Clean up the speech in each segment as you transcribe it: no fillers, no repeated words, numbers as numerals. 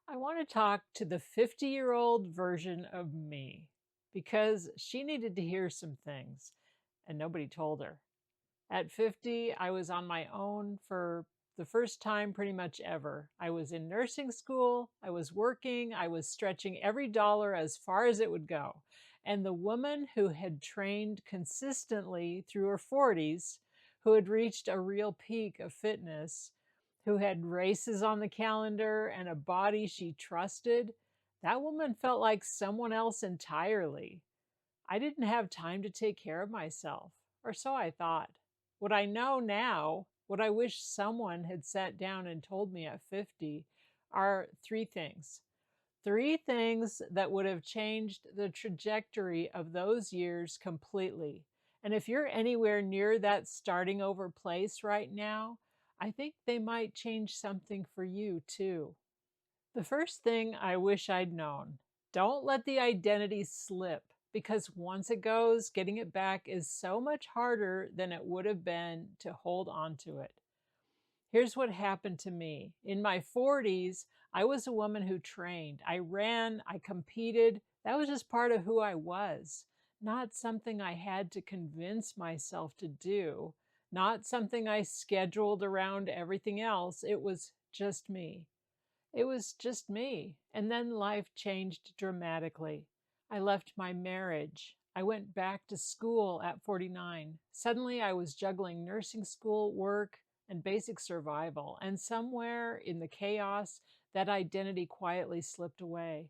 I want to talk to the 50-year-old version of me because she needed to hear some things and nobody told her. At 50, I was on my own for the first time pretty much ever. I was in nursing school, I was working, I was stretching every dollar as far as it would go. And the woman who had trained consistently through her 40s, who had reached a real peak of fitness, who had races on the calendar and a body she trusted, that woman felt like someone else entirely. I didn't have time to take care of myself, or so I thought. What I know now, what I wish someone had sat down and told me at 50, are three things. Three things that would have changed the trajectory of those years completely. And if you're anywhere near that starting over place right now, I think they might change something for you too. The first thing I wish I'd known: don't let the identity slip, because once it goes, getting it back is so much harder than it would have been to hold on to it. Here's what happened to me. In my 40s, I was a woman who trained. I ran, I competed. That was just part of who I was, not something I had to convince myself to do, not something I scheduled around everything else. It was just me. It was just me. And then life changed dramatically. I left my marriage. I went back to school at 49. Suddenly I was juggling nursing school, work, and basic survival. And somewhere in the chaos, that identity quietly slipped away.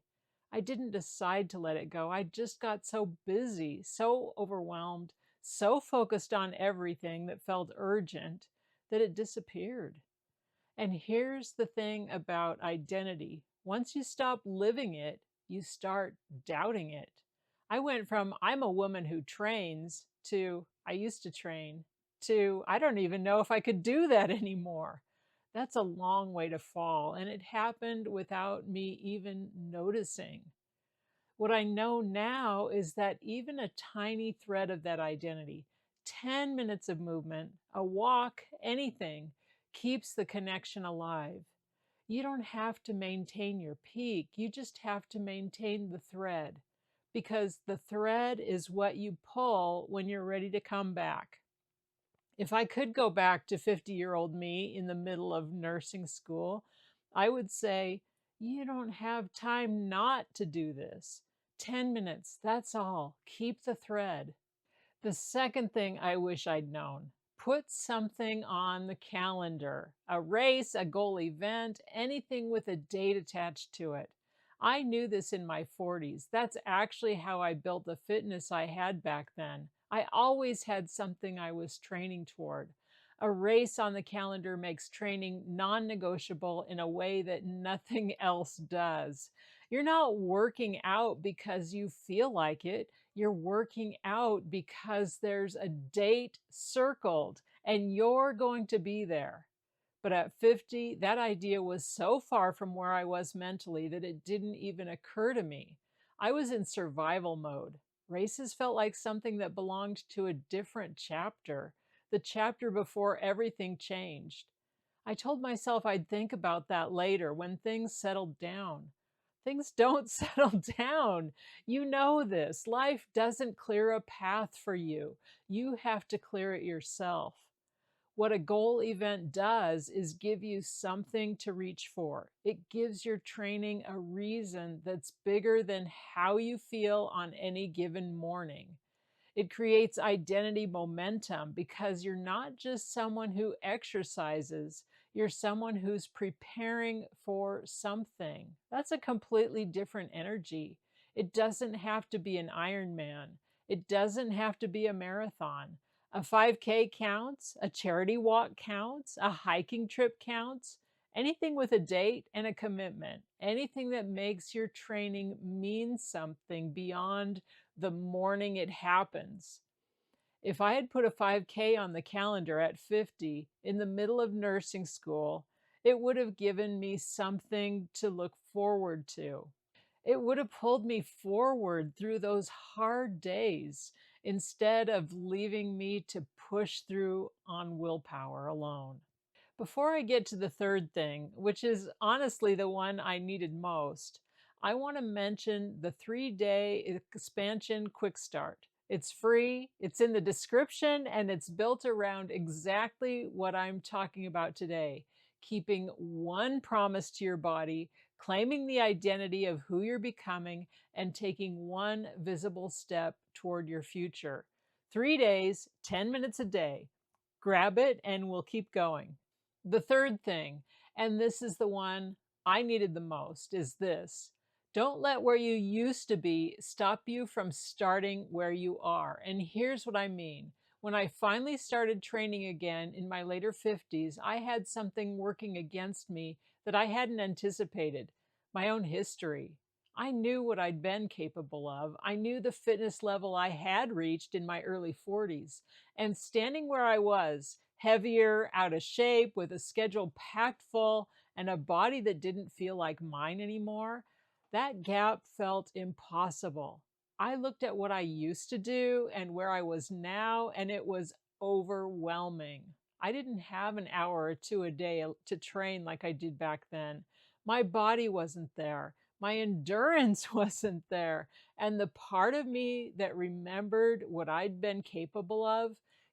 I didn't decide to let it go. I just got so busy, so overwhelmed, so focused on everything that felt urgent that it disappeared. And here's the thing about identity: once you stop living it, you start doubting it. I went from "I'm a woman who trains" to "I used to train" to "I don't even know if I could do that anymore." That's a long way to fall, and it happened without me even noticing. What I know now is that even a tiny thread of that identity, 10 minutes of movement, a walk, anything, keeps the connection alive. You don't have to maintain your peak. You just have to maintain the thread, because the thread is what you pull when you're ready to come back. If I could go back to 50-year-old me in the middle of nursing school, I would say, you don't have time not to do this. 10 minutes, that's all. Keep the thread. The second thing I wish I'd known: put something on the calendar, a race, a goal event, anything with a date attached to it. I knew this in my 40s. That's actually how I built the fitness I had back then. I always had something I was training toward. A race on the calendar makes training non-negotiable in a way that nothing else does. You're not working out because you feel like it. You're working out because there's a date circled and you're going to be there. But at 50, that idea was so far from where I was mentally that it didn't even occur to me. I was in survival mode. Races felt like something that belonged to a different chapter, the chapter before everything changed. I told myself I'd think about that later when things settled down. Things don't settle down. You know this. Life doesn't clear a path for you. You have to clear it yourself. What a goal event does is give you something to reach for. It gives your training a reason that's bigger than how you feel on any given morning. It creates identity momentum because you're not just someone who exercises, you're someone who's preparing for something. That's a completely different energy. It doesn't have to be an Ironman. It doesn't have to be a marathon. A 5K counts, a charity walk counts, a hiking trip counts. Anything with a date and a commitment, anything that makes your training mean something beyond the morning it happens. If I had put a 5K on the calendar at 50 in the middle of nursing school, it would have given me something to look forward to. It would have pulled me forward through those hard days instead of leaving me to push through on willpower alone. Before I get to the third thing, which is honestly the one I needed most, I want to mention the 3-day expansion quick start. It's free, it's in the description, and it's built around exactly what I'm talking about today. Keeping one promise to your body, claiming the identity of who you're becoming, and taking one visible step toward your future. 3 days, 10 minutes a day. Grab it and we'll keep going. The third thing, and this is the one I needed the most, is this. Don't let where you used to be stop you from starting where you are. And here's what I mean. When I finally started training again in my later 50s, I had something working against me that I hadn't anticipated, my own history. I knew what I'd been capable of. I knew the fitness level I had reached in my early 40s. And standing where I was, heavier, out of shape, with a schedule packed full, and a body that didn't feel like mine anymore, that gap felt impossible. I looked at what I used to do and where I was now, and it was overwhelming. I didn't have an hour or two a day to train like I did back then. My body wasn't there. My endurance wasn't there. And the part of me that remembered what I'd been capable of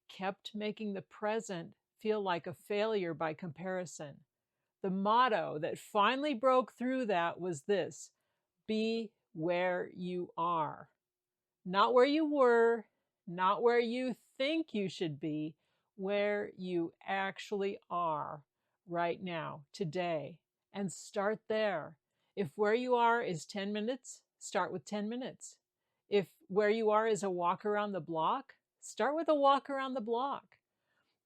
kept making the present feel like a failure by comparison. The motto that finally broke through that was this: be where you are. Not where you were, not where you think you should be, where you actually are right now, today. And start there. If where you are is 10 minutes, start with 10 minutes. If where you are is a walk around the block, start with a walk around the block.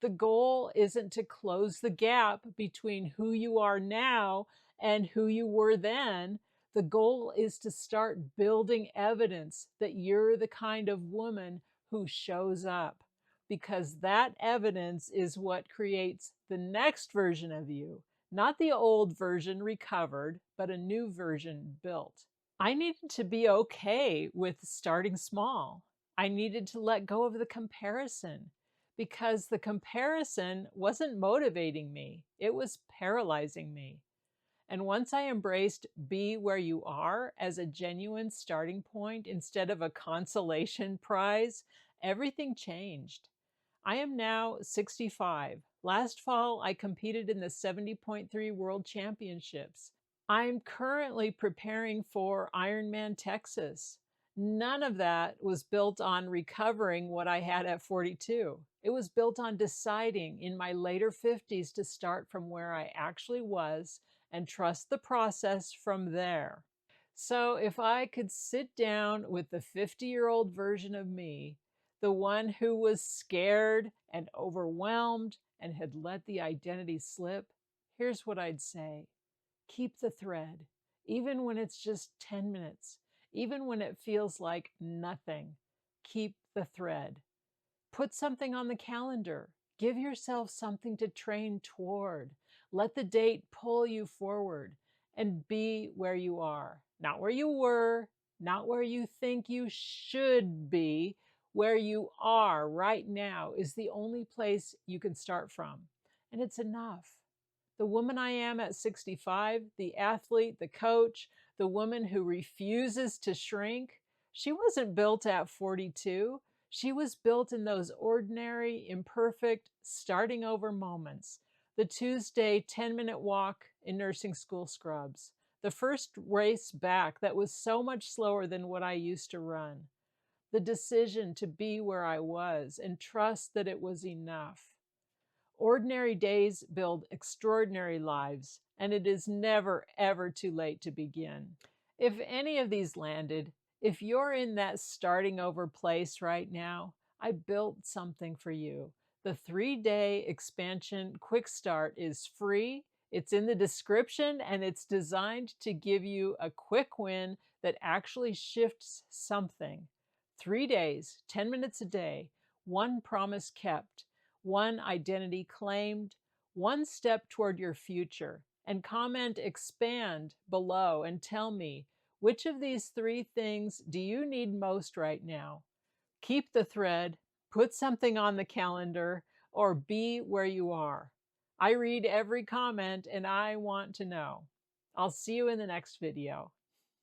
The goal isn't to close the gap between who you are now and who you were then. The goal is to start building evidence that you're the kind of woman who shows up, because that evidence is what creates the next version of you, not the old version recovered, but a new version built. I needed to be okay with starting small. I needed to let go of the comparison, because the comparison wasn't motivating me. It was paralyzing me. And once I embraced be where you are as a genuine starting point instead of a consolation prize, everything changed. I am now 65. Last fall, I competed in the 70.3 World Championships. I'm currently preparing for Ironman Texas. None of that was built on recovering what I had at 42. It was built on deciding in my later 50s to start from where I actually was and trust the process from there. So if I could sit down with the 50-year-old version of me, the one who was scared and overwhelmed and had let the identity slip, here's what I'd say. Keep the thread, even when it's just 10 minutes, even when it feels like nothing. Keep the thread. Put something on the calendar. Give yourself something to train toward. Let the date pull you forward, and be where you are. Not where you were, not where you think you should be. Where you are right now is the only place you can start from. And it's enough. The woman I am at 65, the athlete, the coach, the woman who refuses to shrink, she wasn't built at 42. She was built in those ordinary, imperfect, starting over moments. The Tuesday 10-minute walk in nursing school scrubs. The first race back that was so much slower than what I used to run. The decision to be where I was and trust that it was enough. Ordinary days build extraordinary lives, and it is never, ever too late to begin. If any of these landed, if you're in that starting over place right now, I built something for you. The 3-day expansion quick start is free. It's in the description, and it's designed to give you a quick win that actually shifts something. 3 days, 10 minutes a day, one promise kept, one identity claimed, one step toward your future. And comment expand below and tell me, which of these 3 things do you need most right now? Keep the thread, put something on the calendar, or be where you are. I read every comment and I want to know. I'll see you in the next video.